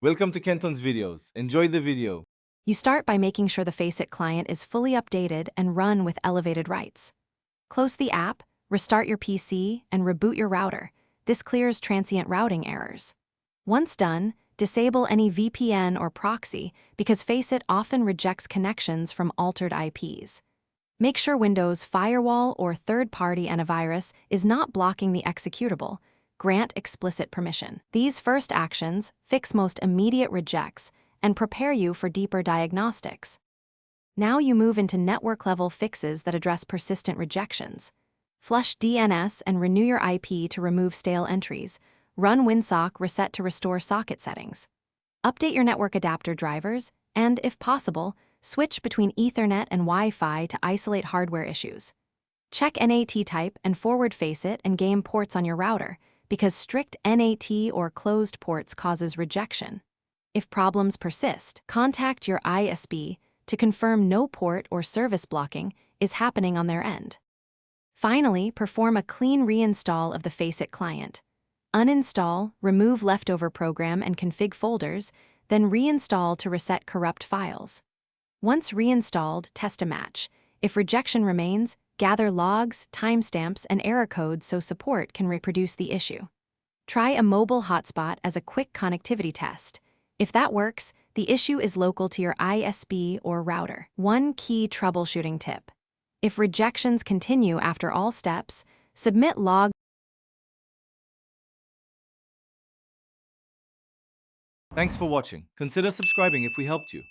Welcome to Kenton's videos. Enjoy the video. You start by making sure the Faceit client is fully updated and run with elevated rights. Close the app, restart your PC, and reboot your router. This clears transient routing errors. Once done, disable any VPN or proxy because Faceit often rejects connections from altered IPs. Make sure Windows Firewall or third-party antivirus is not blocking the executable. Grant explicit permission. These first actions fix most immediate rejects and prepare you for deeper diagnostics. Now you move into network-level fixes that address persistent rejections. Flush DNS and renew your IP to remove stale entries. Run WinSock reset to restore socket settings. Update your network adapter drivers, and, if possible, switch between Ethernet and Wi-Fi to isolate hardware issues. Check NAT type and forward Faceit and game ports on your router, because strict NAT or closed ports causes rejection. If problems persist, contact your ISP to confirm no port or service blocking is happening on their end. Finally, perform a clean reinstall of the Faceit client. Uninstall, remove leftover program and config folders, then reinstall to reset corrupt files. Once reinstalled, test a match. If rejection remains, gather logs, timestamps, and error codes so support can reproduce the issue. Try a mobile hotspot as a quick connectivity test. If that works, the issue is local to your ISP or router. One key troubleshooting tip. If rejections continue after all steps, submit log. Thanks for watching. Consider subscribing if we helped you.